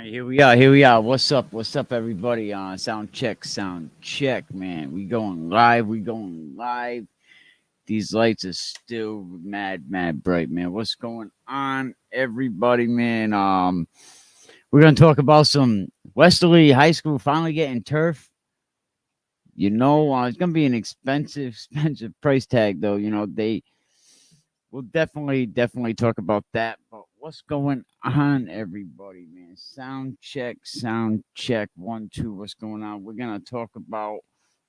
right, here we are. Here we are. What's up? What's up, everybody? Sound check, sound check, man. We going live. We going live. These lights are still mad bright, man. What's going on, everybody, man? We're gonna talk about some Westerly High School finally getting turf. It's gonna be an expensive price tag, though. We'll definitely talk about that. But what's going on, everybody, man? Sound check. 1, 2. What's going on? We're gonna talk about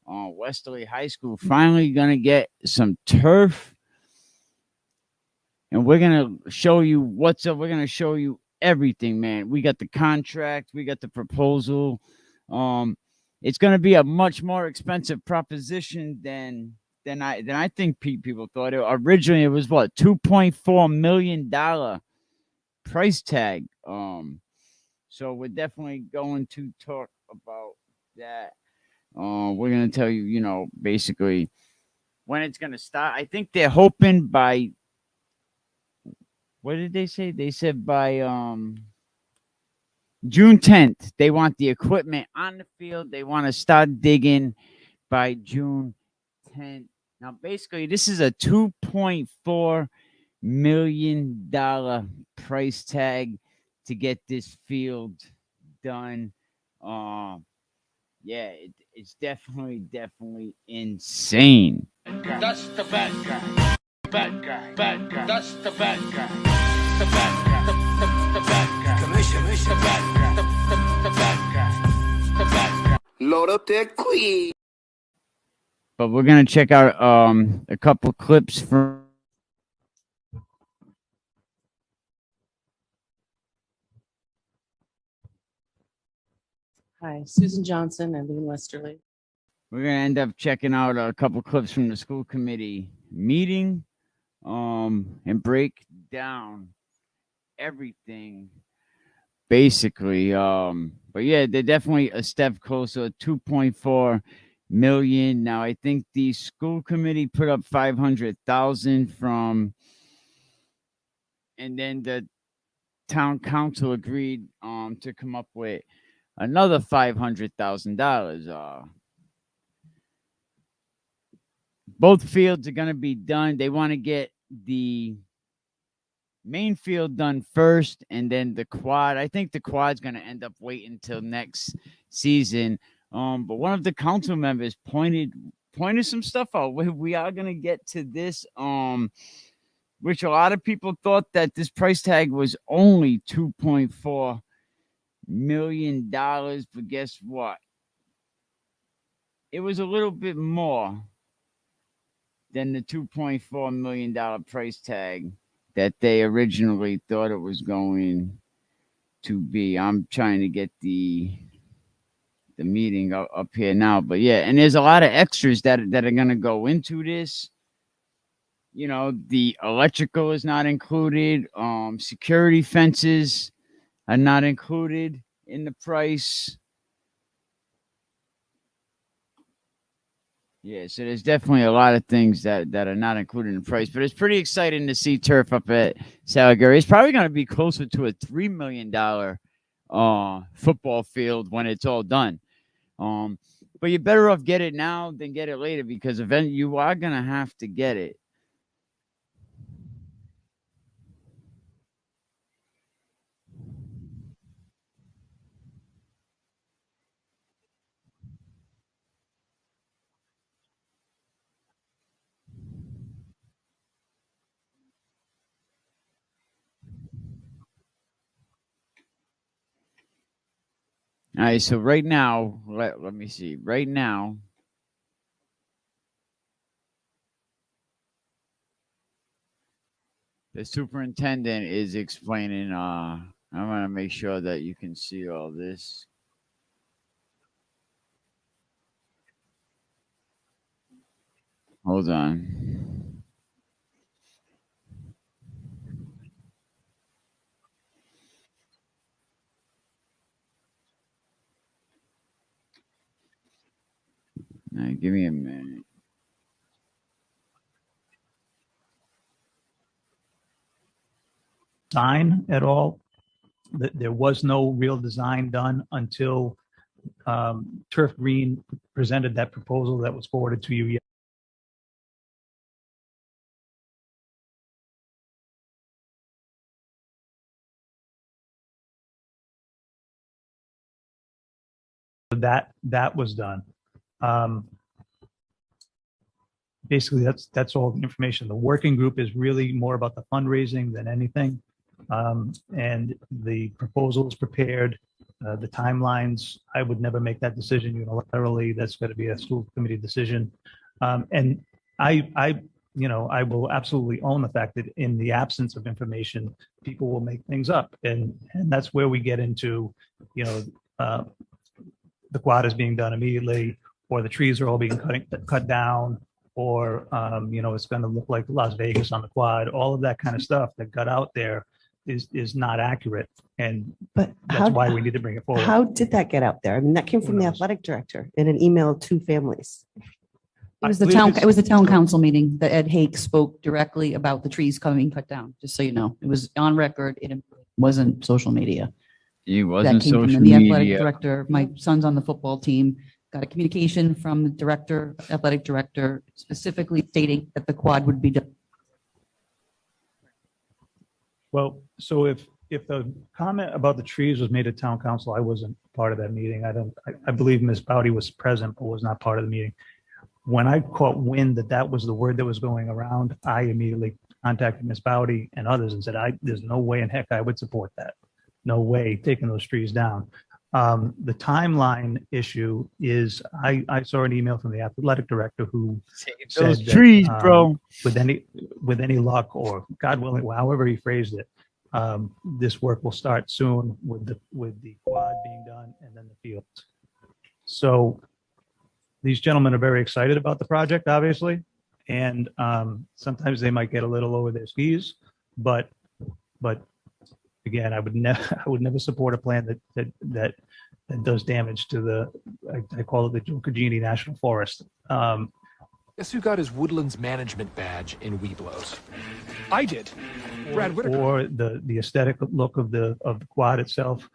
Westerly High School finally gonna get some turf, and we're gonna show you what's up. We're gonna show you everything, man. We got the contract, we got the proposal. It's gonna be a much more expensive proposition than I think people thought. Originally, it was what, $2.4 million price tag. So we're definitely going to talk about that. We're gonna tell you, basically when it's gonna start. I think they're hoping by, what did they say? They said by June 10th. They want the equipment on the field. They want to start digging by June 10th. Now, basically, this is a $2.4 million price tag to get this field done. It's definitely insane. That's the bad guy. Bad guy. Bad guy. That's the bad guy. The bad guy. The bad guy. Commission. The bad guy. The bad guy. The bad guy. Load up that queen. But we're gonna check out a couple clips from. Hi, Susan Johnson. I live in Westerly. We're gonna end up checking out a couple clips from the school committee meeting, and break down everything, basically. But yeah, they're definitely a step closer. 2.4 million. Now, I think the school committee put up 500,000 from, and then the town council agreed to come up with another $500,000. Both fields are going to be done. They want to get the main field done first, and then the quad. I think the quad's going to end up waiting until next season. But one of the council members pointed some stuff out. We are going to get to this, which a lot of people thought that this price tag was only $2.4 million. But guess what? It was a little bit more than the $2.4 million price tag that they originally thought it was going to be. I'm trying to get the meeting up here now, but yeah, and there's a lot of extras that are going to go into this. The electrical is not included. Security fences are not included in the price. Yeah, so there's definitely a lot of things that are not included in the price, but it's pretty exciting to see turf up at Sal Auguri. It's probably going to be closer to a $3 million football field when it's all done. But you're better off get it now than get it later, because eventually you are going to have to get it. All right, so right now, let me see. Right now, the superintendent is explaining. I'm going to make sure that you can see all this. Hold on. All right, give me a minute. Sign at all? there was no real design done until Turf Green presented that proposal that was forwarded to you. That was done. Basically, that's all the information. The working group is really more about the fundraising than anything. And the proposal is prepared. The timelines, I would never make that decision unilaterally. That's going to be a school committee decision. And I will absolutely own the fact that in the absence of information, people will make things up. And that's where we get into, the quad is being done immediately, or the trees are all being cut down, or it's going to look like Las Vegas on the quad. All of that kind of stuff that got out there is not accurate, and But that's why we need to bring it forward. how did that get out there? I mean, that came from the athletic director in an email to families. It was the town council meeting that Ed Hake spoke directly about the trees coming cut down, just so you know. It was on record. It wasn't social media. It That wasn't came social from the athletic media. director. My son's on the football team. Got a communication from the director, athletic director, specifically stating that the quad would be done. Well, so if the comment about the trees was made at town council, I wasn't part of that meeting. I believe Ms. Bowdy was present, but was not part of the meeting. When I caught wind that was the word that was going around, I immediately contacted Ms. Bowdy and others and said, there's no way in heck I would support that. No way taking those trees down. The timeline issue is I saw an email from the athletic director who Those said that, trees, bro. with any luck, or God willing, however he phrased it, this work will start soon with the quad being done and then the fields. So these gentlemen are very excited about the project, obviously, and sometimes they might get a little over their skis, but again, I would never support a plan that does damage to I call it the Jokagini National Forest. Guess who got his Woodlands Management badge in Weeblos? I did. Brad Whitaker. Or the aesthetic look of the quad itself,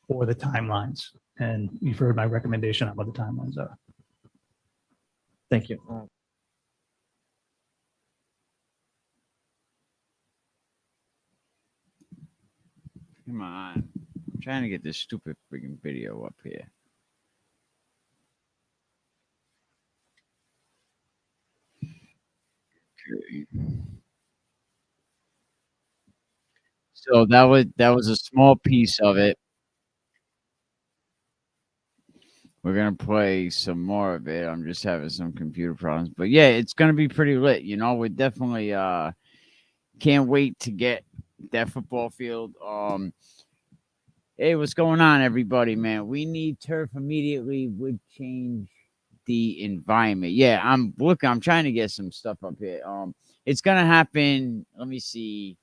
or the timelines. And you've heard my recommendation on what the timelines are. Thank you. Come on. I'm trying to get this stupid freaking video up here. Okay. So that was a small piece of it. We're gonna play some more of it. I'm just having some computer problems, but yeah, it's gonna be pretty lit. We're definitely can't wait to get that football field. Hey, what's going on, everybody, man? We need turf immediately. Would change the environment. Yeah, I'm trying to get some stuff up here. It's gonna happen. Let me see.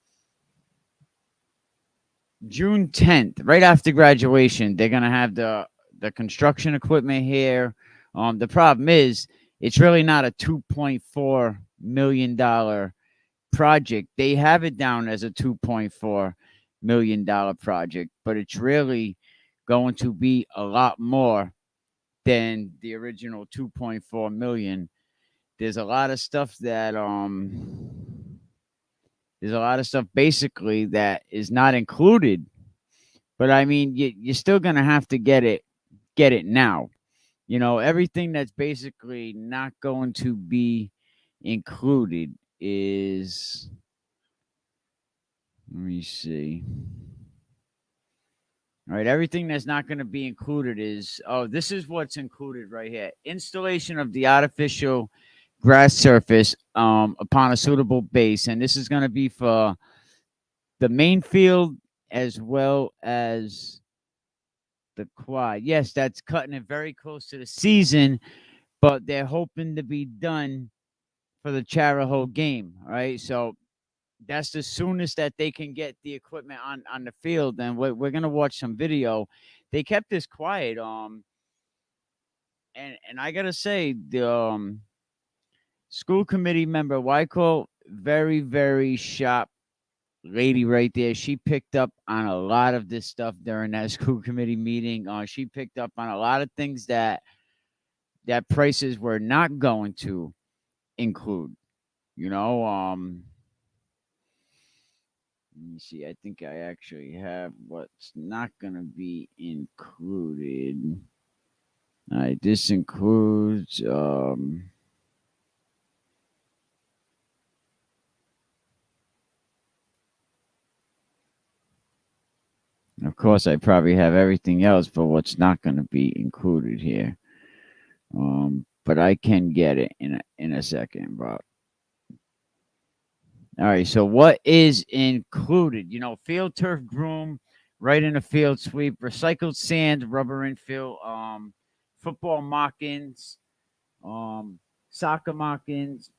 June 10th, right after graduation, they're gonna have the construction equipment here. The problem is it's really not a $2.4 million project. They have it down as a $2.4 million project, but it's really going to be a lot more than the original 2.4 million. There's a lot of stuff that basically that is not included, but I mean you're still gonna have to get it now. Everything that's basically not going to be included is, let me see. All right, everything that's not going to be included is, this is what's included right here. Installation of the artificial grass surface upon a suitable base. And this is going to be for the main field as well as the quad. Yes, that's cutting it very close to the season, but they're hoping to be done for the Charahoe game. All right, so that's the soonest that they can get the equipment on the field. And we're gonna watch some video. They kept this quiet. And I gotta say, the school committee member WyCall, very, very sharp lady right there, she picked up on a lot of this stuff during that school committee meeting. She picked up on a lot of things that prices were not going to include. You know, let me see. I think I actually have what's not going to be included. All right, this includes of course I probably have everything else, but what's not going to be included here. But I can get it in a second, bro. All right, so what is included? You know, field turf groom, right in a field sweep, recycled sand, rubber infill, football mock-ins, soccer mock-ins,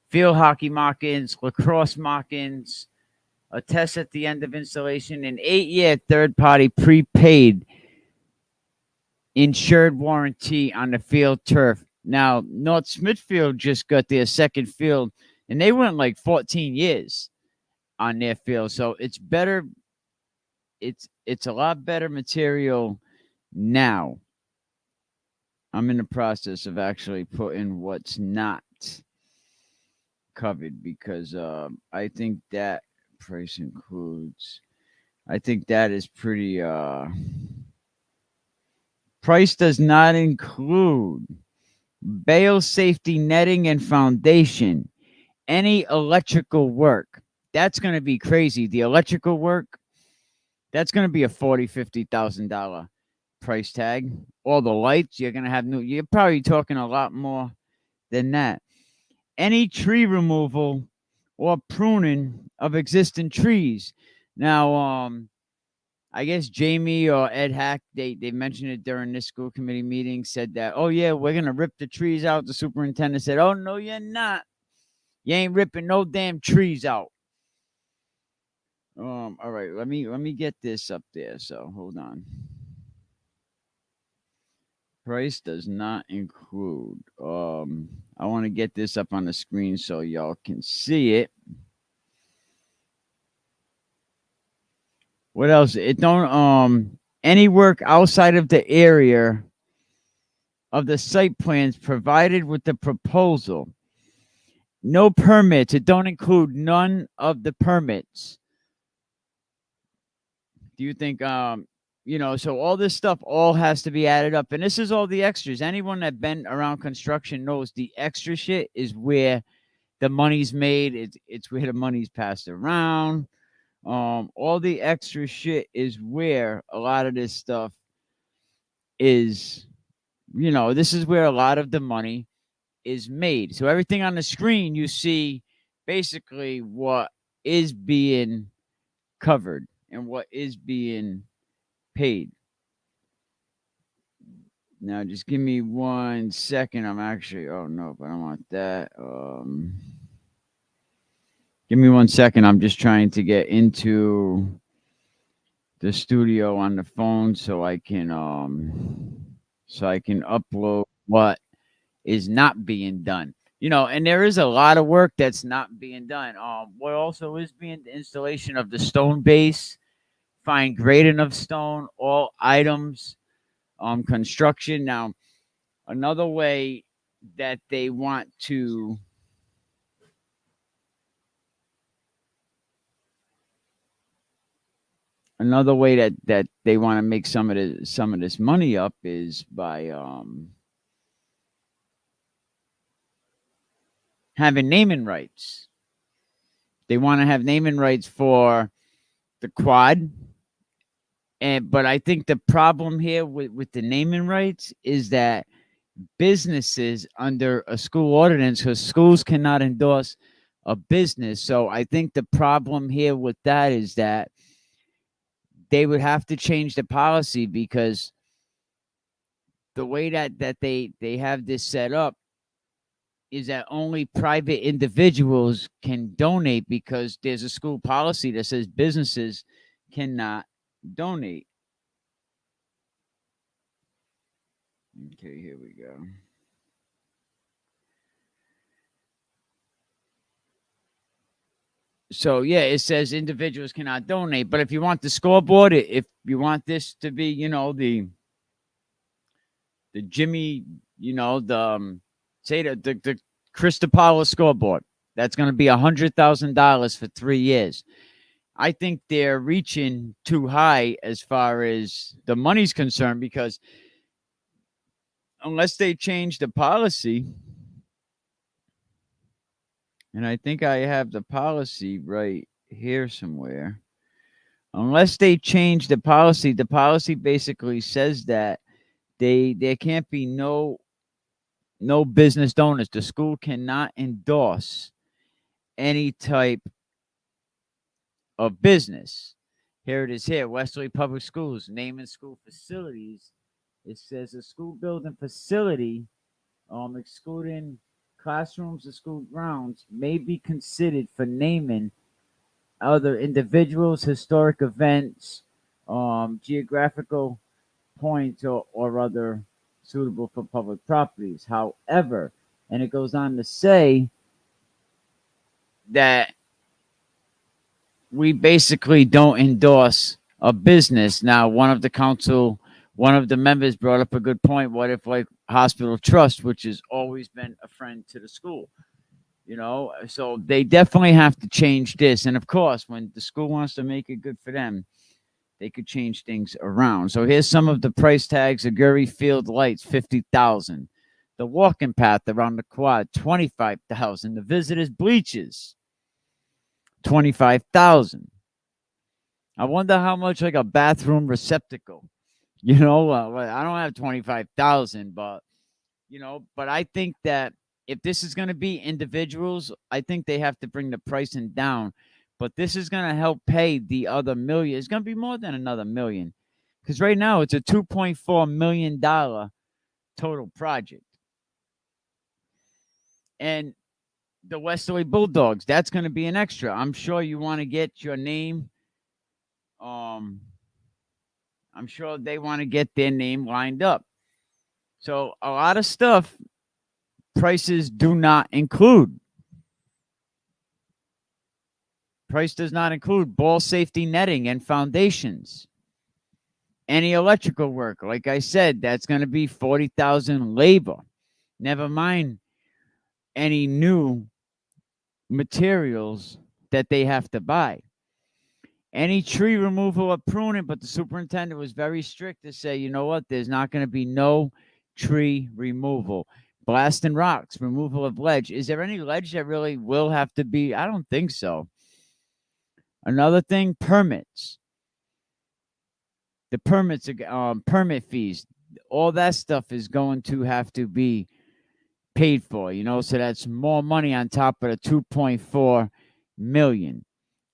field hockey mock-ins, lacrosse mock-ins, a test at the end of installation, an 8-year third-party prepaid insured warranty on the field turf. Now, North Smithfield just got their second field, and they went like 14 years on their field. So it's better. It's a lot better material now. I'm in the process of actually putting what's not covered because I think that price includes. I think that is pretty. Price does not include bale safety netting and foundation, any electrical work. That's going to be crazy. The electrical work, that's going to be a $40,000-$50,000 price tag. All the lights, you're going to have new. You're probably talking a lot more than that. Any tree removal or pruning of existing trees. Now, I guess Jamie or Ed Hack, they mentioned it during this school committee meeting, said that, oh, yeah, we're going to rip the trees out. The superintendent said, oh, no, you're not. You ain't ripping no damn trees out. All right, let me get this up there. So hold on. Price does not include. I want to get this up on the screen so y'all can see it. What else? It don't any work outside of the area of the site plans provided with the proposal. No permits. It don't include none of the permits. Do you think you know, so all this stuff all has to be added up, and this is all the extras. Anyone that been around construction knows the extra shit is where the money's made. It's where the money's passed around. All the extra shit is where a lot of this stuff is. You know, this is where a lot of the money is made. So everything on the screen, you see basically what is being covered and what is being paid. Now, just give me 1 second. I'm actually, oh no, but I don't want that. Give me 1 second. I'm just trying to get into the studio on the phone so I can upload what is not being done. You know, and there is a lot of work that's not being done. What also is being the installation of the stone base, fine grading of stone, all items, construction. Now, another way that they want to they want to make some of this money up is by having naming rights. They want to have naming rights for the quad. But I think the problem here with the naming rights is that businesses under a school ordinance, because schools cannot endorse a business. So I think the problem here with that is that they would have to change the policy, because the way that they have this set up is that only private individuals can donate, because there's a school policy that says businesses cannot donate. Okay, here we go. So yeah, it says individuals cannot donate, but if you want the scoreboard, if you want this to be, the Jimmy, the say the Chris DiPaolo scoreboard, that's going to be $100,000 for 3 years. I think they're reaching too high as far as the money's concerned, because unless they change the policy, and I think I have the policy right here somewhere. Unless they change the policy basically says that there can't be no business donors. The school cannot endorse any type of business. Here it is here, Westerly Public Schools, name and school facilities. It says a school building facility, excluding classrooms and school grounds, may be considered for naming other individuals, historic events, geographical points, or other suitable for public properties. However, and it goes on to say that we basically don't endorse a business. Now, one of the members brought up a good point. What if, like, Hospital Trust, which has always been a friend to the school, so they definitely have to change this. And of course, when the school wants to make it good for them, they could change things around. So here's some of the price tags. Auguri Field lights, $50,000. The walking path around the quad, $25,000. The visitors bleachers, $25,000. I wonder how much, like, a bathroom receptacle. I don't have 25,000, but I think that if this is going to be individuals, I think they have to bring the pricing down. But this is going to help pay the other million. It's going to be more than another million, because right now it's a $2.4 million total project. And the Westerly Bulldogs, that's going to be an extra. I'm sure you want to get your name. I'm sure they want to get their name lined up. So a lot of stuff prices do not include. Price does not include ball safety netting and foundations. Any electrical work, like I said, that's going to be $40,000 labor. Never mind any new materials that they have to buy. Any tree removal or pruning, but the superintendent was very strict to say, you know what, there's not going to be no tree removal. Blasting rocks, removal of ledge. Is there any ledge that really will have to be? I don't think so. Another thing, permits. The permits, permit fees, all that stuff is going to have to be paid for, so that's more money on top of the 2.4 million.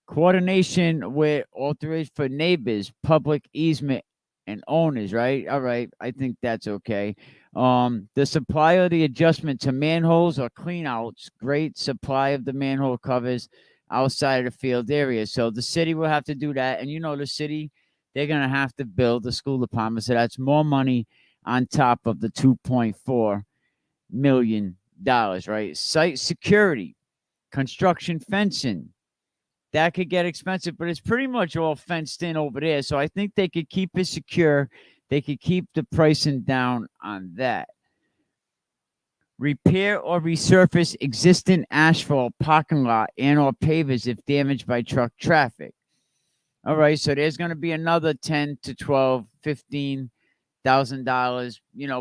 Coordination with authorization for neighbors, public easement, and owners, right? All right, I think that's okay. The supply of the adjustment to manholes or cleanouts, great supply of the manhole covers outside of the field area. So the city will have to do that. And the city, they're going to have to build the school department. So that's more money on top of the $2.4 million, right? Site security, construction, fencing. That could get expensive, but it's pretty much all fenced in over there. So I think they could keep it secure. They could keep the pricing down on that. Repair or resurface existing asphalt parking lot and or pavers if damaged by truck traffic. All right, so there's going to be another $10 to $12, $15,000,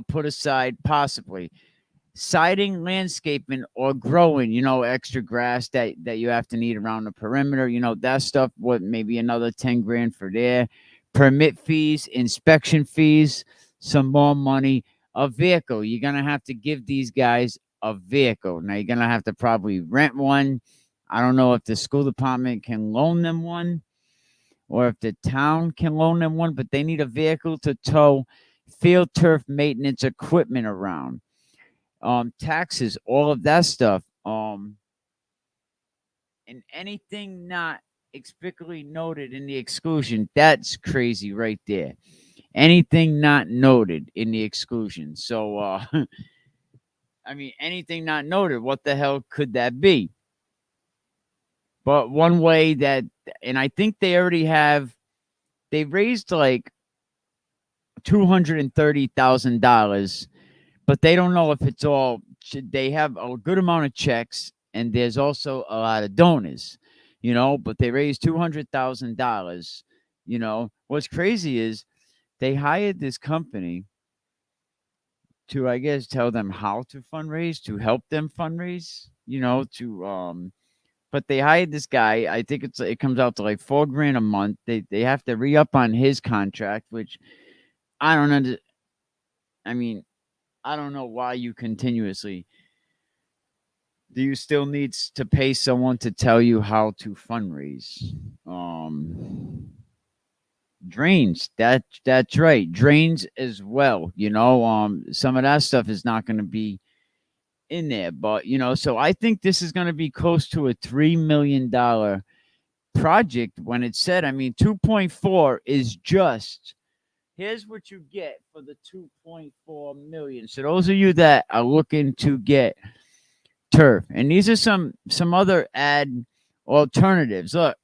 put aside possibly. Siding, landscaping, or growing, extra grass that you have to need around the perimeter, that stuff. What, maybe another 10 grand for there. Permit fees, inspection fees, some more money. A vehicle, you're gonna have to give these guys a vehicle. Now you're gonna have to probably rent one. I don't know if the school department can loan them one, or if the town can loan them one, but they need a vehicle to tow field turf maintenance equipment around. Taxes, all of that stuff. And anything not explicitly noted in the exclusion, that's crazy right there. Anything not noted in the exclusion. So, I mean, anything not noted, what the hell could that be? But one way that, and I think they already have, they raised like $230,000, but they don't know if it's all. They have a good amount of checks, and there's also a lot of donors, But they raised $200,000. What's crazy is they hired this company to, I guess, tell them how to fundraise, to help them fundraise, but they hired this guy. I think it comes out to like $4,000 a month. They have to re-up on his contract, which I don't under, I mean, I don't know why you continuously, do you still need to pay someone to tell you how to fundraise? Drains, that's right. Drains as well. Some of that stuff is not going to be in there, but so I think this is going to be close to a $3 million project when it's said. I mean, 2.4 is just, here's what you get for the 2.4 million. So those of you that are looking to get turf, and these are some other ad alternatives. Look,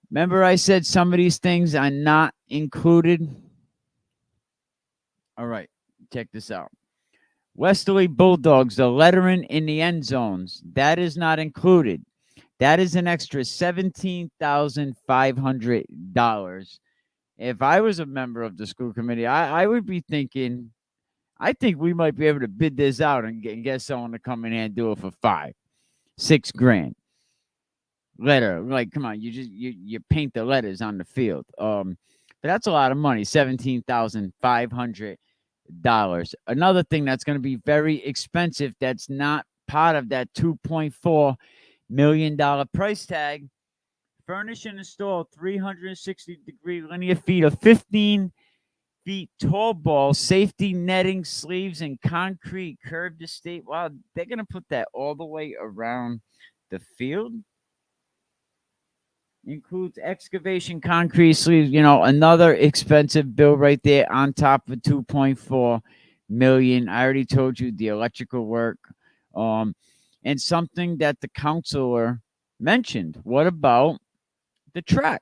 remember I said some of these things are not included? All right, check this out. Westerly Bulldogs, the lettering in the end zones, that is not included. That is an extra $17,500. If I was a member of the school committee, I would be thinking, I think we might be able to bid this out and get someone to come in here and do it for $5,000-6,000. Letter, like, come on, you paint the letters on the field. But that's a lot of money, $17,500. Another thing that's going to be very expensive, that's not part of that $2.4 million price tag. Furnish and install 360-degree linear feet of 15 feet tall ball, safety netting, sleeves, and concrete curved estate. Wow, they're going to put that all the way around the field. Includes excavation, concrete sleeves, another expensive bill right there on top of 2.4 million. I already told you the electrical work. And something that the counselor mentioned. What about the track?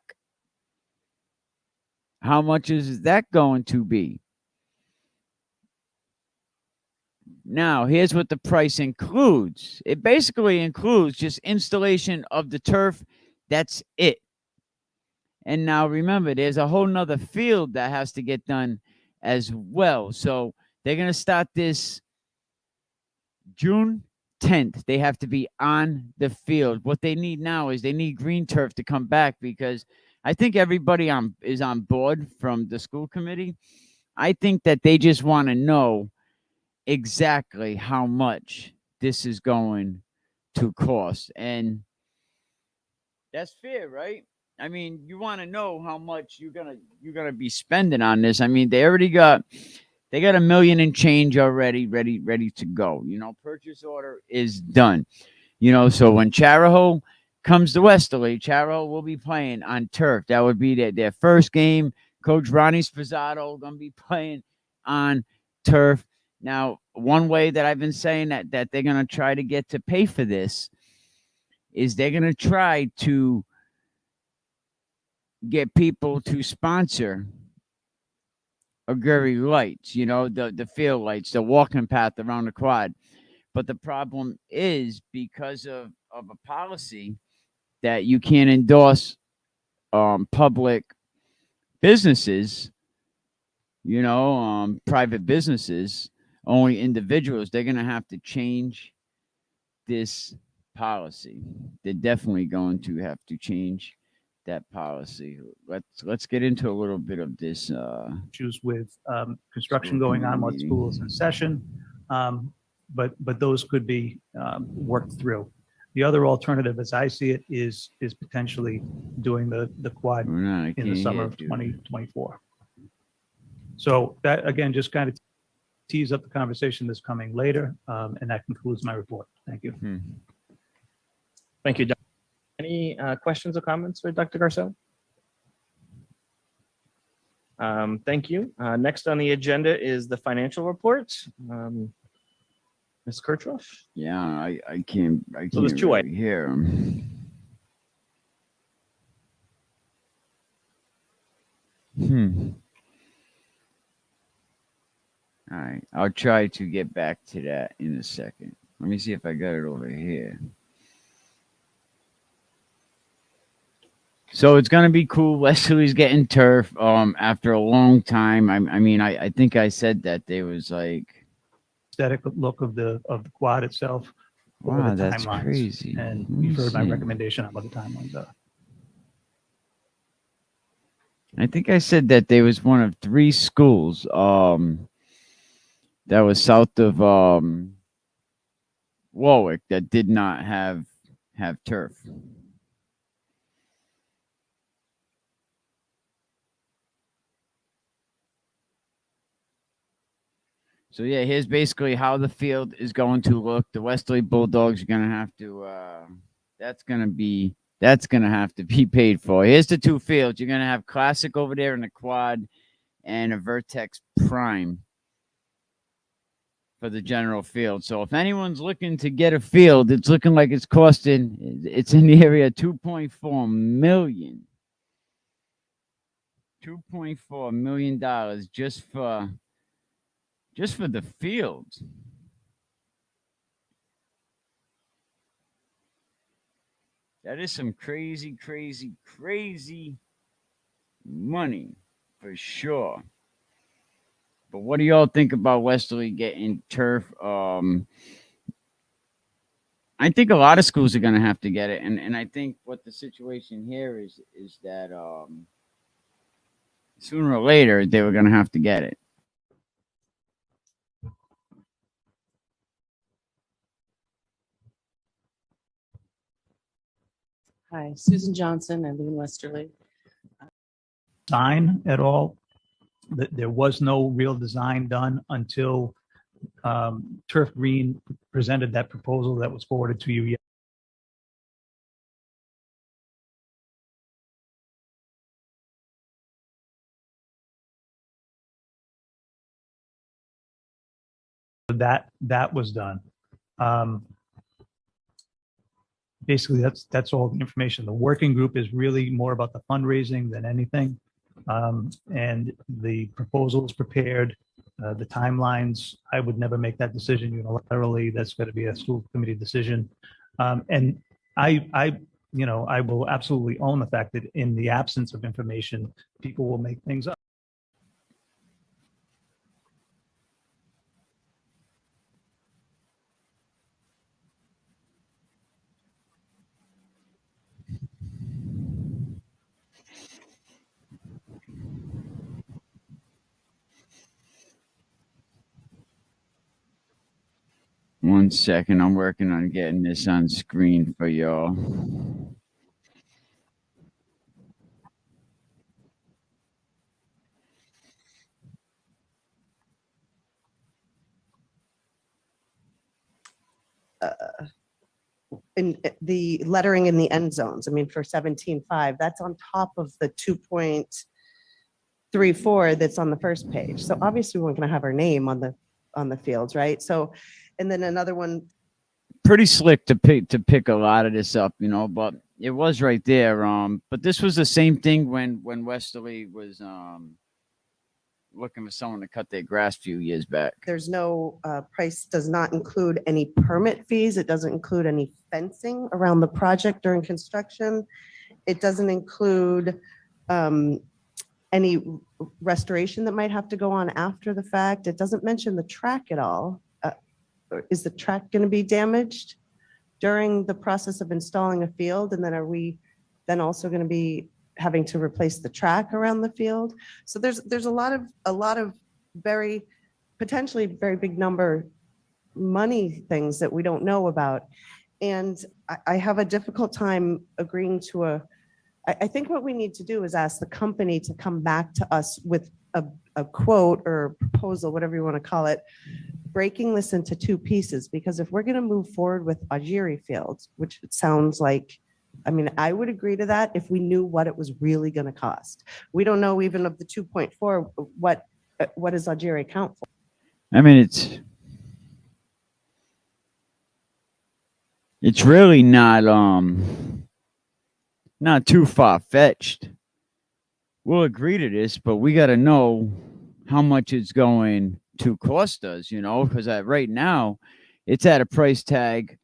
How much is that going to be? Now, here's what the price includes. It basically includes just installation of the turf. That's it. And now remember, there's a whole nother field that has to get done as well. So they're going to start this June 10th. They have to be on the field. What they need now is they need green turf to come back, because I think everybody is on board from the school committee. I think that they just want to know exactly how much this is going to cost. And that's fair, right? I mean, you want to know how much you're gonna be spending on this. I mean, they got $1 million and change already ready to go. Purchase order is done. So when Charahoe comes to Westerly, Charahoe will be playing on turf. That would be their first game. Coach Ronnie Spazzato gonna be playing on turf. Now, one way that I've been saying that they're gonna try to get to pay for this is they're gonna try to get people to sponsor Auguri lights, the field lights, the walking path around the quad. But the problem is, because of a policy that you can't endorse public businesses, private businesses, only individuals, they're going to have to change this policy. They're definitely going to have to change that policy. Let's get into a little bit of this. Issues with construction going on while school is in session, but those could be worked through. The other alternative, as I see it, is potentially doing the quad in the summer of 2024. So that, again, just kind of tease up the conversation that's coming later, and that concludes my report. Thank you. Thank you, Doc. Any questions or comments for Dr. Garcelle? Thank you. Next on the agenda is the financial report. Ms. Kirchhoff? Yeah, I can't So there's two really hear him. All right, I'll try to get back to that in a second. Let me see if I got it over here. So it's gonna be cool. Wesley's getting turf after a long time. I mean I think I said that there was like, Aesthetic look of the quad itself, or wow, the that's timelines. crazy. And Let me you've heard my see. recommendation on what the timelines are. I think I said that there was one of 3 schools that was south of Warwick that did not have turf. So yeah, here's basically how the field is going to look. The Westerly Bulldogs are gonna have to that's gonna have to be paid for. Here's the 2 fields. You're gonna have Classic over there in the quad and a Vertex Prime for the general field. So if anyone's looking to get a field, it's looking like it's costing, it's in the area of $2.4 million. $2.4 million just for the field. That is some crazy, crazy, crazy money for sure. But what do y'all think about Westerly getting turf? I think a lot of schools are going to have to get it, and I think what the situation here is that sooner or later they were going to have to get it. Hi, Susan Johnson. I live in Westerly. Design at all. There was no real design done until Turf Green presented that proposal that was forwarded to you. That was done. Basically, that's all the information. The working group is really more about the fundraising than anything. And the proposal is prepared. The timelines, I would never make that decision unilaterally. That's going to be a school committee decision. And I will absolutely own the fact that in the absence of information, people will make things up. One second, I'm working on getting this on screen for y'all. In the lettering in the end zones, I mean, for 17.5, that's on top of the 2.34 that's on the first page. So obviously we're going to have our name on the fields, right? So, and then another one. Pretty slick to pick a lot of this up, but it was right there. But this was the same thing when Westerly was looking for someone to cut their grass a few years back. There's no price, does not include any permit fees. It doesn't include any fencing around the project during construction. It doesn't include any restoration that might have to go on after the fact. It doesn't mention the track at all. Is the track going to be damaged during the process of installing a field? And then are we then also going to be having to replace the track around the field? So there's a lot of very potentially very big number money things that we don't know about. And I have a difficult time agreeing to I think what we need to do is ask the company to come back to us with a quote or proposal, whatever you want to call it, breaking this into 2 pieces. Because if we're going to move forward with Auguri Fields, which it sounds like, I mean, I would agree to that if we knew what it was really going to cost. We don't know even of the 2.4, what does Auguri account for? I mean, it's really not too far fetched. we'll agree to this, but we got to know how much it's going to cost us, because right now it's at a price tag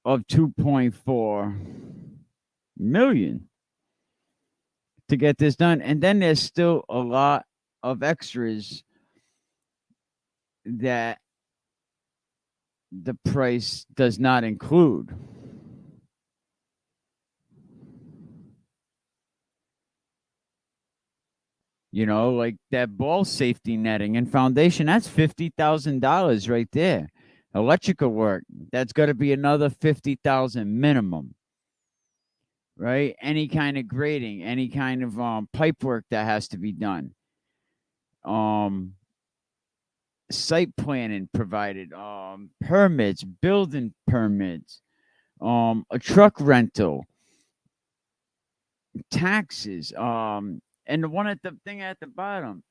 of 2.4 million to get this done. And then there's still a lot of extras that the price does not include. Like that ball safety netting and foundation, that's $50,000 right there. Electrical work, that's got to be another 50,000 minimum, right? Any kind of grading, any kind of pipe work that has to be done. Site planning provided, permits, building permits, a truck rental, taxes, and the one at the thing at the bottom,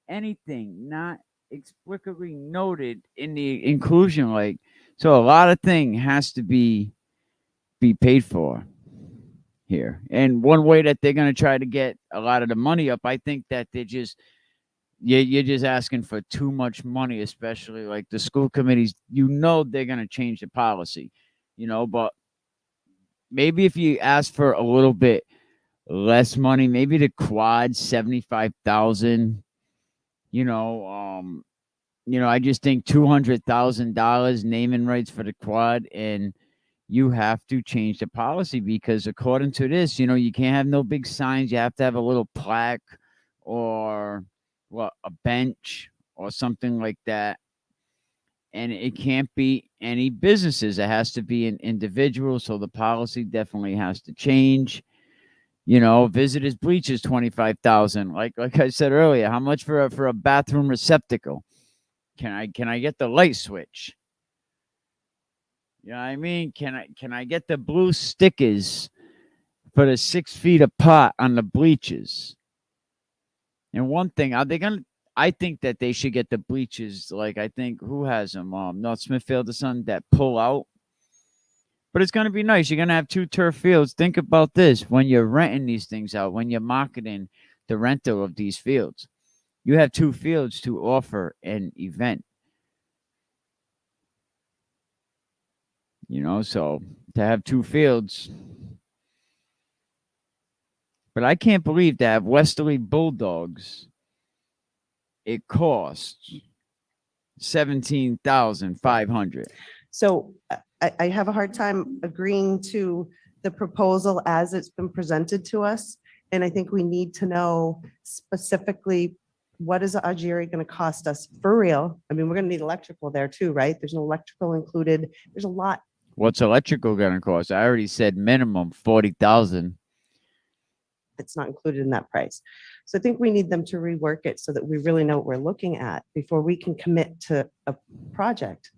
anything not explicitly noted in the inclusion, so a lot of thing has to be paid for here. And one way that they're going to try to get a lot of the money up, I think that you're just asking for too much money, especially like the school committees. They're going to change the policy, but maybe if you ask for a little bit less money, maybe the quad 75,000. I just think $200,000 naming rights for the quad, and you have to change the policy because according to this, you can't have no big signs. You have to have a little plaque or a bench or something like that. And it can't be any businesses. It has to be an individual. So the policy definitely has to change. Visitors bleachers 25,000. Like I said earlier, how much for a bathroom receptacle? Can I get the light switch? You know what I mean? Can I get the blue stickers for the 6 feet apart on the bleachers? And one thing, are they gonna? I think that they should get the bleachers. Like I think who has them? North Smithfield or something that pull out. But it's gonna be nice. You're gonna have 2 turf fields. Think about this when you're renting these things out. When you're marketing the rental of these fields, you have 2 fields to offer an event. So to have 2 fields. But I can't believe to have Westerly Bulldogs, it costs 17,500. So I have a hard time agreeing to the proposal as it's been presented to us. And I think we need to know specifically what is Auguri going to cost us for real? I mean, we're going to need electrical there too, right? There's no electrical included. There's a lot. What's electrical going to cost? I already said minimum 40,000. It's not included in that price. So I think we need them to rework it so that we really know what we're looking at before we can commit to a project.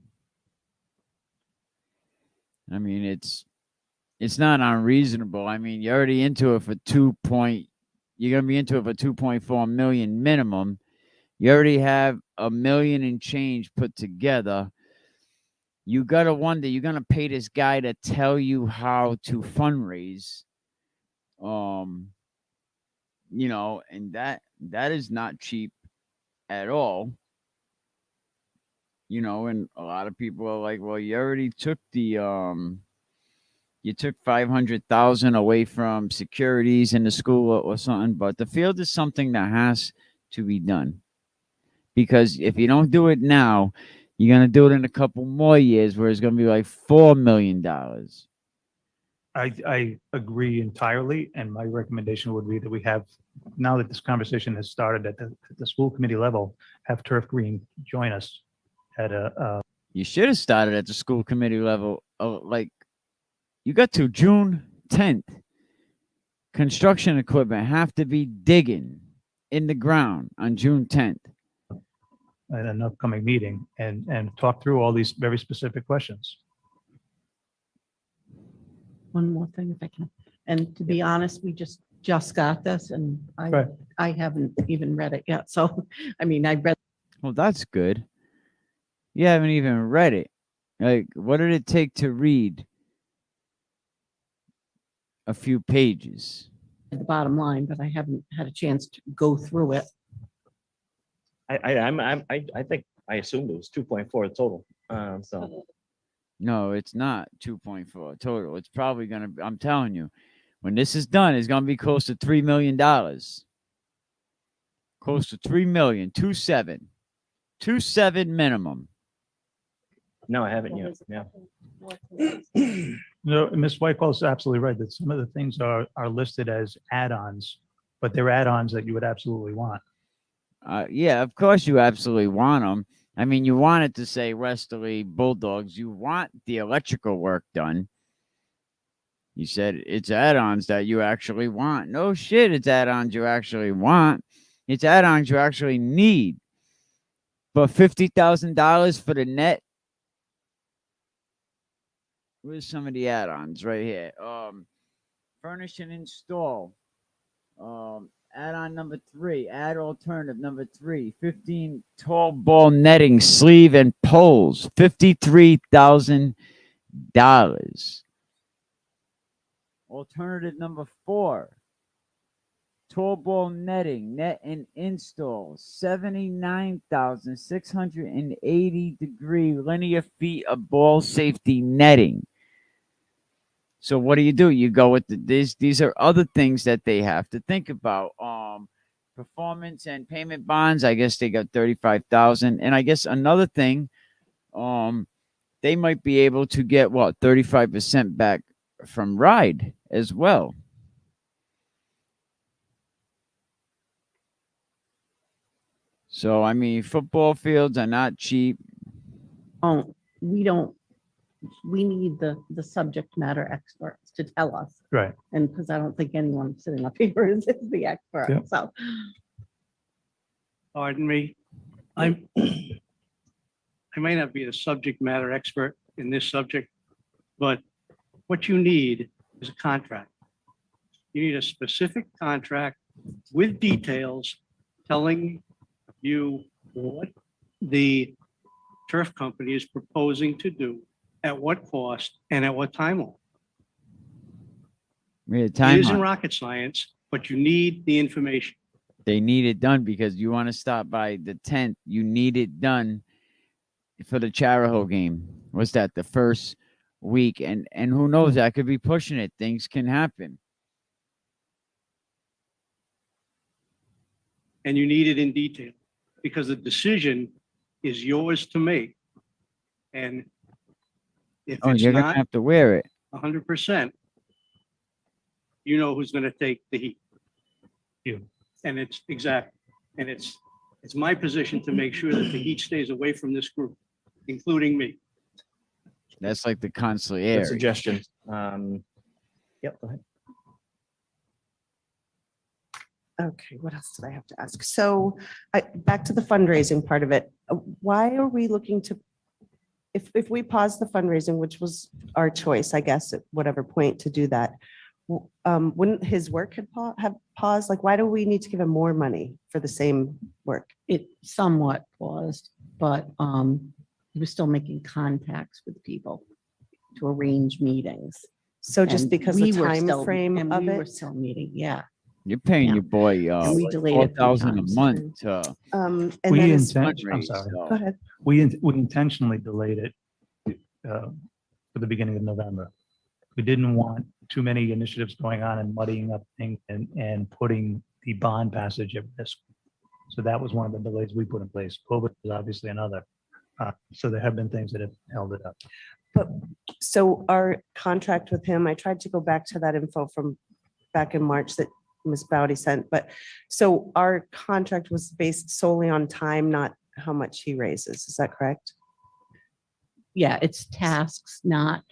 I mean, it's not unreasonable. I mean, you're already into it for you're going to be into it for 2.4 million minimum. You already have $1 million and change put together. You got to wonder, you're going to pay this guy to tell you how to fundraise. And that is not cheap at all. And a lot of people are like, well, you already took you took 500,000 away from securities in the school or something, but the field is something that has to be done. Because if you don't do it now, you're going to do it in a couple more years where it's going to be like $4 million. I agree entirely, and my recommendation would be that we have, now that this conversation has started at the school committee level, have Turf Green join us at You should have started at the school committee level. You got to June 10th. Construction equipment have to be digging in the ground on June 10th. at an upcoming meeting and talk through all these very specific questions. One more thing if I can. And to be honest, we just got this and Right. I haven't even read it yet. So, I mean, I read. Well, that's good. You haven't even read it. Like, what did it take to read a few pages? the bottom line, but I haven't had a chance to go through it. I think I assumed it was 2.4 total. So No, it's not 2.4 total. It's probably gonna. I'm telling you, when this is done, it's gonna be close to $3 million. Close to 3 million. 2.7 minimum. no, I haven't yet. Yeah. No, Ms. WyCall is absolutely right that some of the things are listed as add-ons, but they're add-ons that you would absolutely want. Yeah, of course you absolutely want them. I mean, you want it to say Westerly Bulldogs. You want the electrical work done. You said it's add-ons that you actually want. No shit, it's add-ons you actually want. It's add-ons you actually need. But $50,000 for the net. Where's some of the add-ons right here? Furnish and install. Add-on number 3. Add alternative number 3. 15 tall ball netting, sleeve, and poles. $53,000. Alternative number 4. Tall ball netting, net and install. 79,680 degree linear feet of ball safety netting. So what do? You go with these are other things that they have to think about. Performance and payment bonds, I guess they got 35,000. And I guess another thing, they might be able to get 35% back from Ride as well. So I mean, football fields are not cheap. Oh, we need the subject matter experts to tell us. Right. And because I don't think anyone sitting up here is the expert, Yeah. so. Pardon me. I may not be the subject matter expert in this subject, but what you need is a contract. You need a specific contract with details telling you what the turf company is proposing to do, at what cost, and at what timeline. It isn't rocket science, but you need the information. They need it done because you want to stop by the 10th. You need it done for the Charahoe game. What's that? The first week, and who knows? I could be pushing it. Things can happen. And you need it in detail because the decision is yours to make. And if it's You're gonna not have to wear it. 100%, you know who's going to take the heat. You. And it's my position to make sure that the heat stays away from this group, including me. That's like the Good consigliere. suggestion. Yep. Go ahead. Okay, what else did I have to ask? So back to the fundraising part of it. Why are we looking to, if we pause the fundraising, which was our choice, I guess, at whatever point to do that, wouldn't his work have paused? Like, why do we need to give him more money for the same work? It somewhat paused, but he was still making contacts with people to arrange meetings. So just And because the we were time still- frame and of we were it? still meeting, yeah. You're paying Yeah. your boy And we like delayed it 3 $4,000 a times. month. And We then as- I'm fundraise, sorry. so- Go ahead. We intentionally delayed it for the beginning of November. We didn't want too many initiatives going on and muddying up things and putting the bond passage at risk. So that was one of the delays we put in place. COVID is obviously another. So there have been things that have held it up. But so our contract with him, I tried to go back to that info from back in March that Ms. Bowdy sent, but so our contract was based solely on time, not how much he raises. Is that correct? Yeah, it's tasks, not,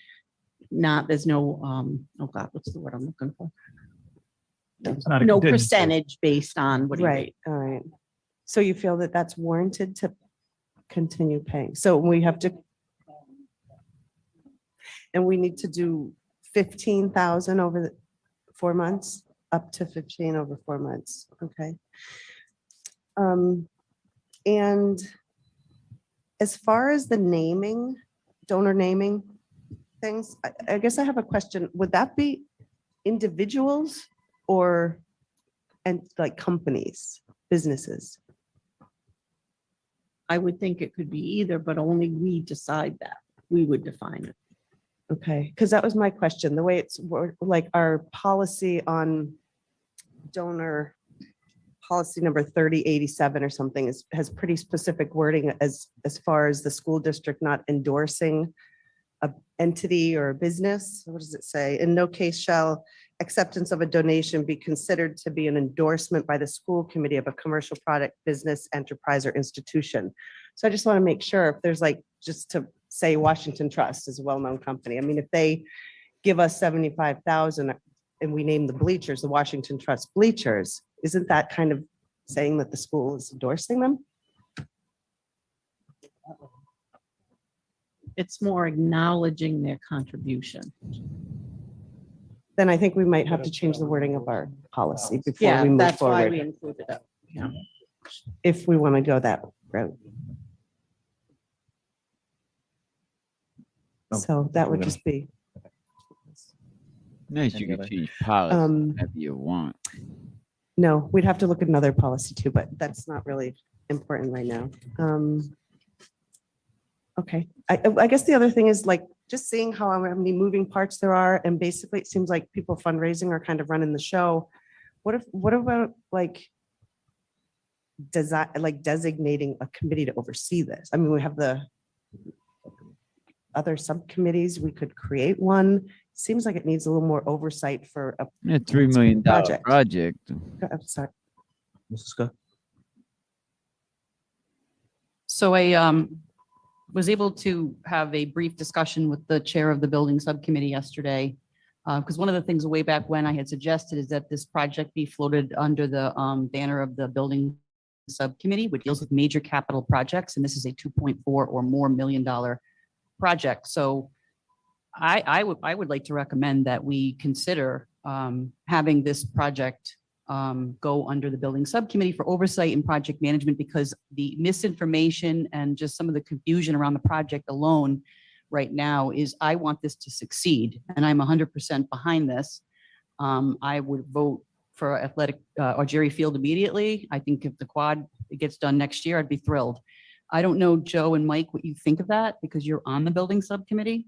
there's no, oh God, what's the word I'm looking for? It's not a No contingency. percentage based on what he Right, rate. all right. So you feel that that's warranted to continue paying? So we have to, and we need to do 15,000 over the 4 months, up to 15 over 4 months, okay? And as far as the naming, donor naming things, I guess I have a question. Would that be individuals or, and like companies, businesses? I would think it could be either, but only we decide that. We would define it. Okay, because that was my question. The way it's like our policy on donor policy number 3087 or something has pretty specific wording as far as the school district not endorsing a entity or a business. What does it say? In no case shall acceptance of a donation be considered to be an endorsement by the school committee of a commercial product, business, enterprise, or institution. So I just want to make sure if there's like, just to say Washington Trust is a well-known company. I mean, if they give us 75,000 and we name the bleachers, the Washington Trust bleachers, isn't that kind of saying that the school is endorsing them? It's more acknowledging their contribution. Then I think we might have to change the wording of our policy before Yeah, we move that's why we forward, included it. Yeah. if we want to go that route. So that would just be, Nice, you Any can other- change policy Um, whenever you want. no, we'd have to look at another policy too, but that's not really important right now. Okay, I guess the other thing is like, just seeing how many moving parts there are, and basically it seems like people fundraising are kind of running the show. What about like designating a committee to oversee this? I mean, we have the other subcommittees, we could create one. Seems like it needs a little more oversight for a, Yeah, $3 million project. project. I'm sorry. Mrs. Scott? So I was able to have a brief discussion with the chair of the building subcommittee yesterday. Because one of the things way back when I had suggested is that this project be floated under the banner of the building subcommittee, which deals with major capital projects. And this is a 2.4 or more $1 million project. So I would like to recommend that we consider having this project go under the building subcommittee for oversight and project management, because the misinformation and just some of the confusion around the project alone right now is, I want this to succeed and I'm 100% behind this. I would vote for athletic or Jerry Field immediately. I think if the quad gets done next year, I'd be thrilled. I don't know, Joe and Mike, what you think of that, because you're on the building subcommittee.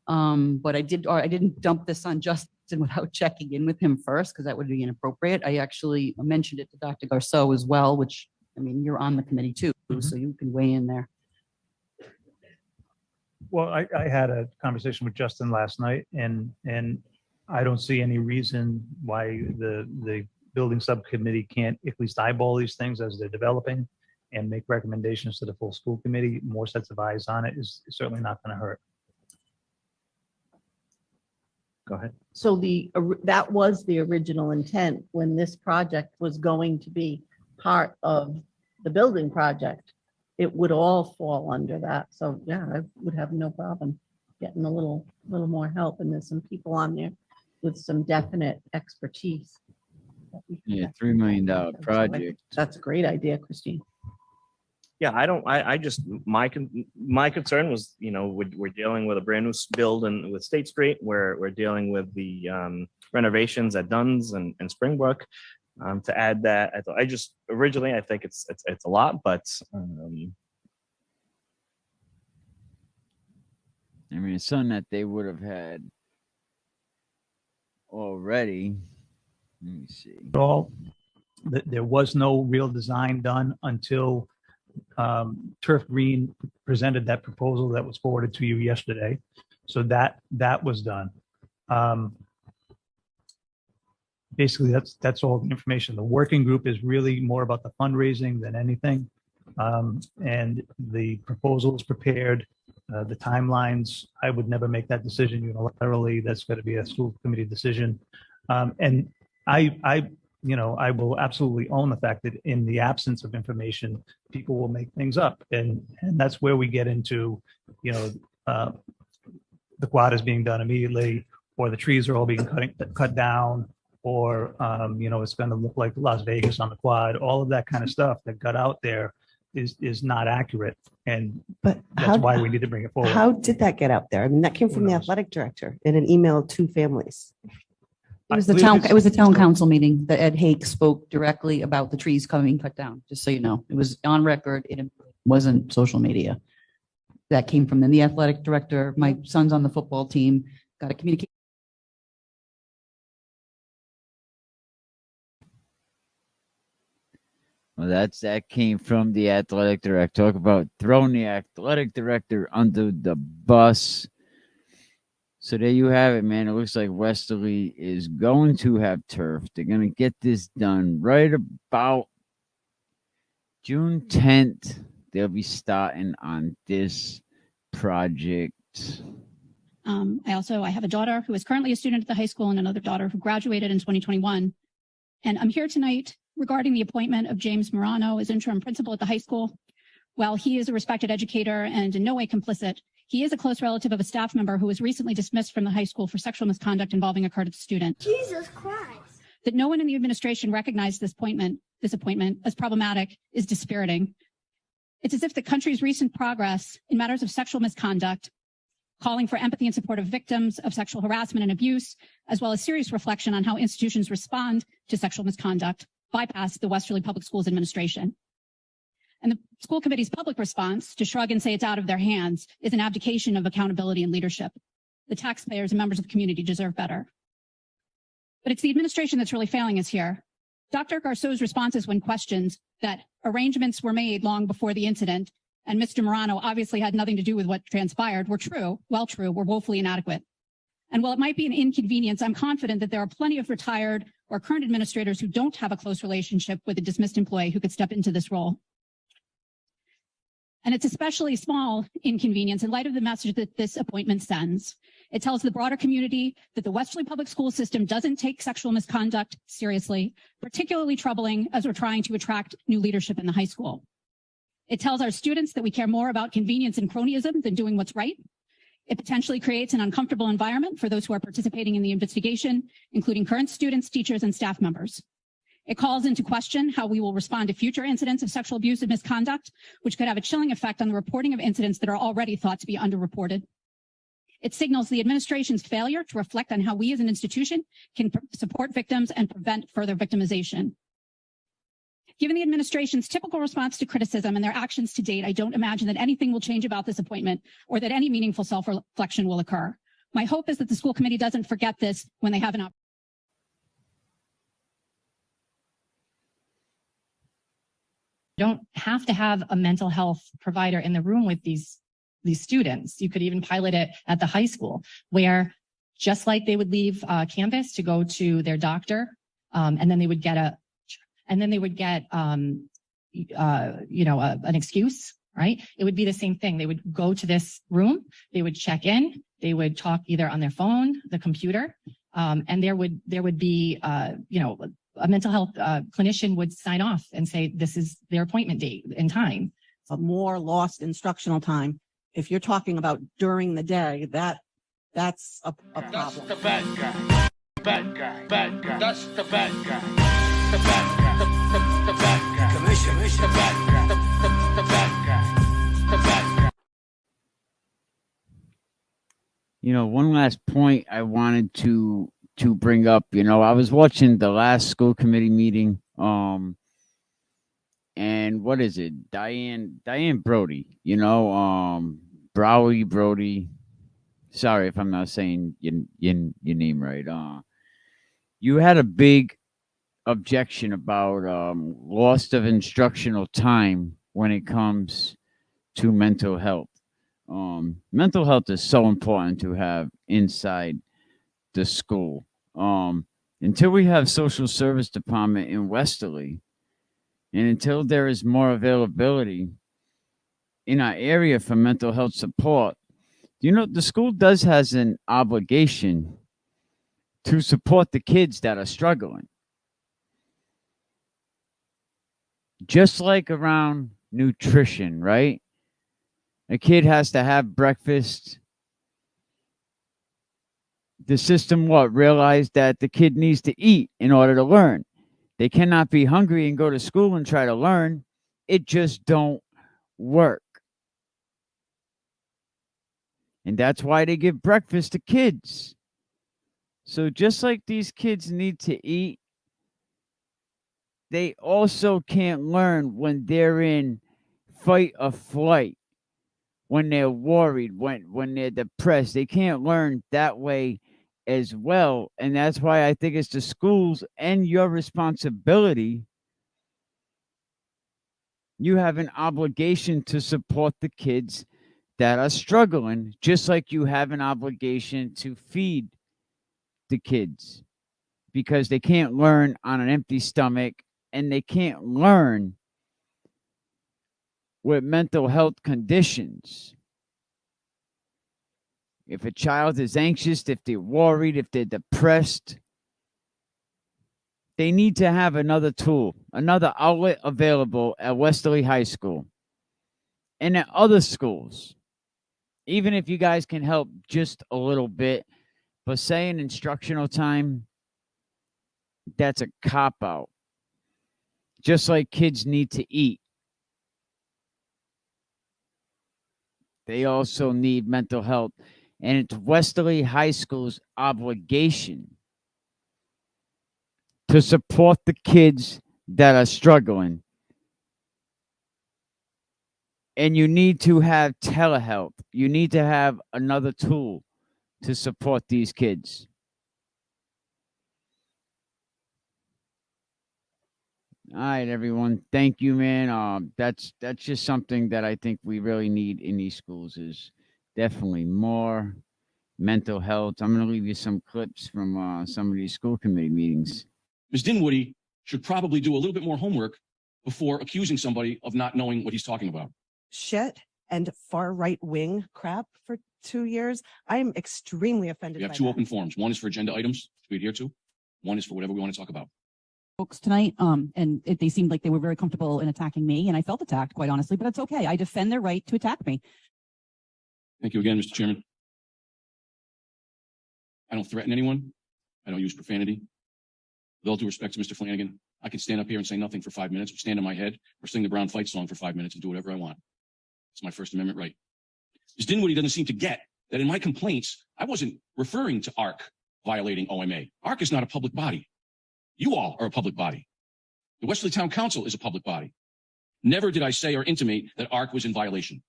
But I didn't dump this on Justin without checking in with him first, because that would be inappropriate. I actually mentioned it to Dr. Garceau as well, which, I mean, you're on the committee too, so you can weigh in there. Well, I had a conversation with Justin last night, and I don't see any reason why the building subcommittee can't at least eyeball these things as they're developing and make recommendations to the full school committee. More sets of eyes on it is certainly not going to hurt. Go ahead. So that was the original intent when this project was going to be part of the building project. It would all fall under that. So yeah, I would have no problem getting a little more help. And there's some people on there with some definite expertise. Yeah, $3 million project. That's a great idea, Christine. Yeah, I just, my concern was, you know, we're dealing with a brand new build and with State Street, we're dealing with the renovations at Dunn's and Springbrook. To add that, originally I think it's a lot, but I mean, it's something that they would have had already. Let me see. There was no real design done until Turf Green presented that proposal that was forwarded to you yesterday. So that was done. Basically, that's all the information. The working group is really more about the fundraising than anything. And the proposal is prepared. The timelines, I would never make that decision unilaterally. That's going to be a school committee decision. And I will absolutely own the fact that in the absence of information, people will make things up. And that's where we get into, the quad is being done immediately, or the trees are all being cut down, or, it's going to look like Las Vegas on the quad. All of that kind of stuff that got out there is not accurate. And But that's why we need to bring it forward. How did that get out there? I mean, that came from the knows? athletic director in an email to families. It was the town council meeting that Ed Hake spoke directly about the trees coming cut down, just so you know. It was on record. It wasn't social media. That came from the athletic director. My son's on the football team, got a communication. Well, that came from the athletic director. Talk about throwing the athletic director under the bus. So there you have it, man. It looks like Westerly is going to have turf. They're going to get this done right about June 10th. They'll be starting on this project. I have a daughter who is currently a student at the high school and another daughter who graduated in 2021. And I'm here tonight regarding the appointment of James Morano as interim principal at the high school. While he is a respected educator and in no way complicit, he is a close relative of a staff member who was recently dismissed from the high school for sexual misconduct involving a Curtis student. Jesus Christ. That no one in the administration recognized this appointment as problematic is dispiriting. It's as if the country's recent progress in matters of sexual misconduct, calling for empathy and support of victims of sexual harassment and abuse, as well as serious reflection on how institutions respond to sexual misconduct, bypassed the Westerly Public Schools administration. And the school committee's public response to shrug and say it's out of their hands is an abdication of accountability and leadership. The taxpayers and members of the community deserve better. But it's the administration that's really failing us here. Dr. Garceau's responses when questioned that arrangements were made long before the incident and Mr. Morano obviously had nothing to do with what transpired were woefully inadequate. And while it might be an inconvenience, I'm confident that there are plenty of retired or current administrators who don't have a close relationship with a dismissed employee who could step into this role. And it's especially small inconvenience in light of the message that this appointment sends. It tells the broader community that the Westerly Public School system doesn't take sexual misconduct seriously, particularly troubling as we're trying to attract new leadership in the high school. It tells our students that we care more about convenience and cronyism than doing what's right. It potentially creates an uncomfortable environment for those who are participating in the investigation, including current students, teachers, and staff members. It calls into question how we will respond to future incidents of sexual abuse and misconduct, which could have a chilling effect on the reporting of incidents that are already thought to be underreported. It signals the administration's failure to reflect on how we as an institution can support victims and prevent further victimization. Given the administration's typical response to criticism and their actions to date, I don't imagine that anything will change about this appointment or that any meaningful self-reflection will occur. My hope is that the school committee doesn't forget this when they have an opportunity. You don't have to have a mental health provider in the room with these students. You could even pilot it at the high school where just like they would leave campus to go to their doctor, and then they would get an excuse, right? It would be the same thing. They would go to this room, they would check in, they would talk either on their phone, the computer, and there would be, a mental health clinician would sign off and say, this is their appointment date and time. A more lost instructional time. If you're talking about during the day, that's a That's problem. the bad guy. Bad guy. Bad guy. That's the bad guy. The bad guy. The bad guy. Commission. The bad guy. The bad guy. The bad guy. You know, one last point I wanted to bring up. You know, I was watching the last school committee meeting. And what is it? Diane Brody, Brody. Sorry if I'm not saying your name right. You had a big objection about loss of instructional time when it comes to mental health. Mental health is so important to have inside the school. Until we have social service department in Westerly, and until there is more availability in our area for mental health support, the school has an obligation to support the kids that are struggling. Just like around nutrition, right? A kid has to have breakfast. The system realized that the kid needs to eat in order to learn. They cannot be hungry and go to school and try to learn. It just don't work. And that's why they give breakfast to kids, So just like these kids need to eat, they also can't learn when they're in fight or flight, when they're worried, when they're depressed. They can't learn that way as well. And that's why I think it's the schools and your responsibility. You have an obligation to support the kids that are struggling, just like you have an obligation to feed the kids, because they can't learn on an empty stomach, and they can't learn with mental health conditions. If a child is anxious, if they're worried, if they're depressed, they need to have another tool, another outlet available at Westerly High School and at other schools. Even if you guys can help just a little bit, but saying instructional time, that's a cop out. Just like kids need to eat, they also need mental health. And it's Westerly High School's obligation to support the kids that are struggling. And you need to have telehealth. You need to have another tool to support these kids. All right, everyone. Thank you, man. That's just something that I think we really need in these schools, is definitely more mental health. I'm going to leave you some clips from some of these school committee meetings. Ms. Dinwiddie should probably do a little bit more homework before accusing somebody of not knowing what he's talking about. Shit and far right wing crap for 2 years. I am extremely offended. We have by two that. open forums. One is for agenda items we adhere to. One is for whatever we want to talk about. Folks tonight, they seemed like they were very comfortable in attacking me, and I felt attacked, quite honestly, but it's okay. I defend their right to attack me. Thank you again, Mr. Chairman. I don't threaten anyone. I don't use profanity. With all due respect to Mr. Flanagan, I can stand up here and say nothing for 5 minutes, or stand on my head, or sing the Brown Fight song for 5 minutes and do whatever I want. It's my First Amendment right. Ms. Dinwiddie doesn't seem to get that in my complaints, I wasn't referring to ARC violating OMA. ARC is not a public body. You all are a public body. The Westerly Town Council is a public body. Never did I say or intimate that ARC was in violation.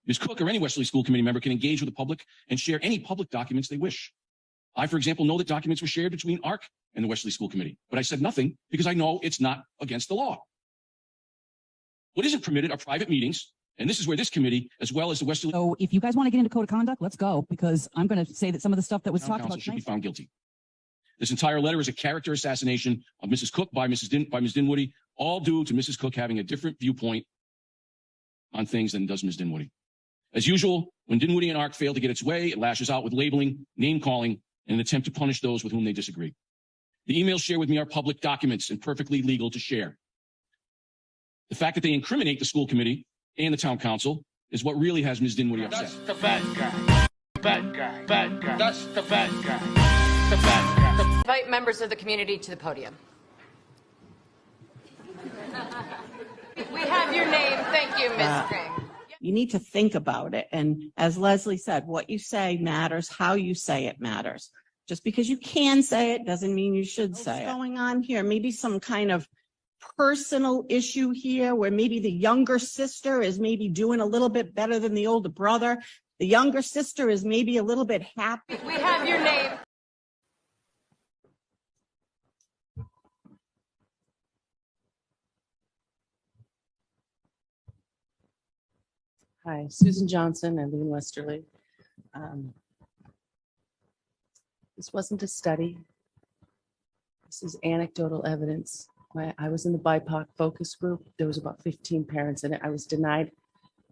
Ms. Cook or any Westerly School Committee member can engage with the public and share any public documents they wish. I, for example, know that documents were shared between ARC and the Westerly School Committee, but I said nothing because I know it's not against the law. What isn't permitted are private meetings, and this is where this committee, as well as the Westerly... So if you guys want to get into code of conduct, let's go, because I'm going to say that some of the stuff that was Town talked Council about should be tonight. found guilty. This entire letter is a character assassination of Mrs. Cook by Ms. Dinwiddie, all due to Mrs. Cook having a different viewpoint on things than does Ms. Dinwiddie. As usual, when Dinwiddie and ARC fail to get its way, it lashes out with labeling, name calling, and an attempt to punish those with whom they disagree. The emails shared with me are public documents and perfectly legal to share. The fact that they incriminate the school committee and the town council is what really has Ms. Dinwiddie upset. That's the bad guy. Bad guy. Bad guy. That's the bad guy. The bad guy. Invite members of the community to the podium. We have your name. Thank you, Ms. Green. You need to think about it. And as Leslie said, what you say matters, how you say it matters. Just because you can say it doesn't mean you should say it. What's going on here? Maybe some kind of personal issue here where maybe the younger sister is maybe doing a little bit better than the older brother. The younger sister is maybe a little bit happy. We have your name. Hi, Susan Johnson. I live in Westerly. This wasn't a study. This is anecdotal evidence. I was in the BIPOC focus group. There was about 15 parents in it. I was denied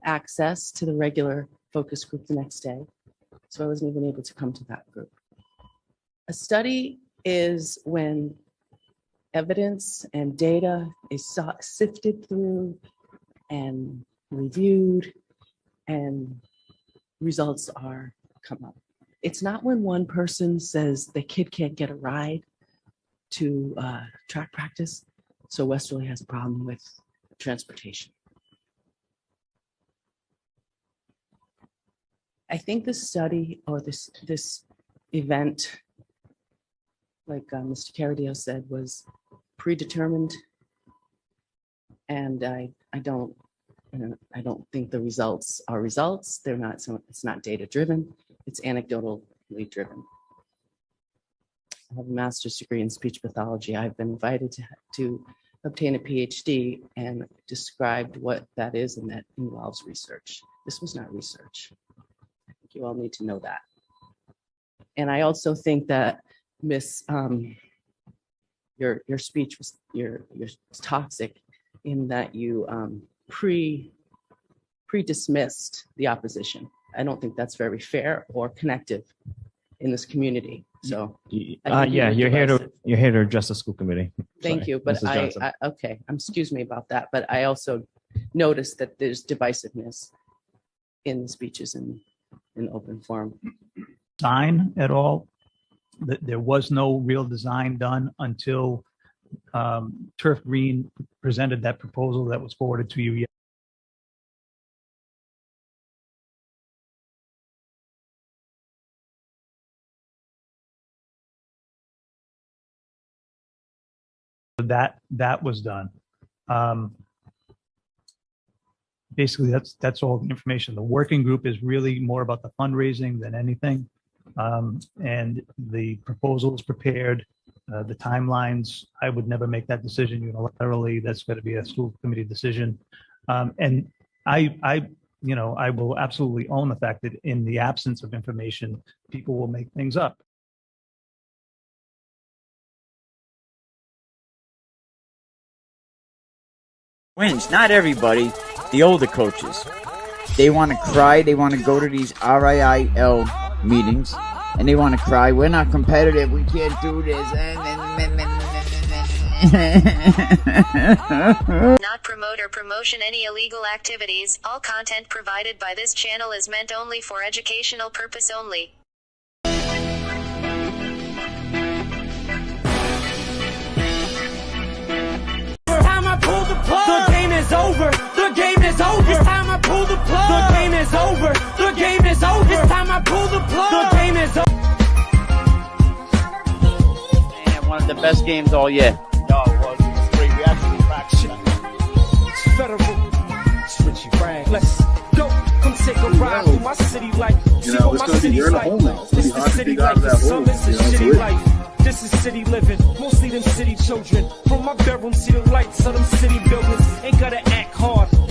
access to the regular focus group the next day, so I wasn't even able to come to that group. A study is when evidence and data is sifted through and reviewed and results are come up. It's not when one person says the kid can't get a ride to track practice, so Westerly has a problem with transportation. I think this study or this event like Mr. Caradio said, was predetermined. And I don't think the results are results. They're not, so it's not data driven. It's anecdotally driven. I have a master's degree in speech pathology. I've been invited to obtain a PhD and described what that is, and that involves research. This was not research. I think you all need to know that. And I also think that Miss, your speech was your toxic in that you pre-dismissed the opposition. I don't think that's very fair or connective in this community. So yeah, you're here to address the school committee. thank Sorry, you, but Mrs. Johnson. okay, excuse me about that, but I also noticed that there's divisiveness in the speeches in open forum. Design at all. There was no real design done until Turf Green presented that proposal that was forwarded to you. That was done. Basically, that's all the information. The working group is really more about the fundraising than anything. And the proposals prepared, the timelines, I would never make that decision unilaterally. That's going to be a school committee decision. And I will absolutely own the fact that in the absence of information, people will make things up. Wins, not everybody, the older coaches. They want to cry, they want to go to these RIIL meetings, and they want to cry, we're not competitive, we can't do this. Not promote or promotion any illegal activities. All content provided by this channel is meant only for educational purpose only. The game is over. The game is over. It's time I pull the plug. The game is over. The game is over. It's time I pull the plug. The game is over. And one of the best games all year. No, it was great. We actually practiced. It's federal. Switchy Frank. Let's go. Come take a ride through my city life. See what my city's like. This is city life. Some is a shitty life. This is city living, mostly them city children. From my bedroom, see the lights of them city buildings.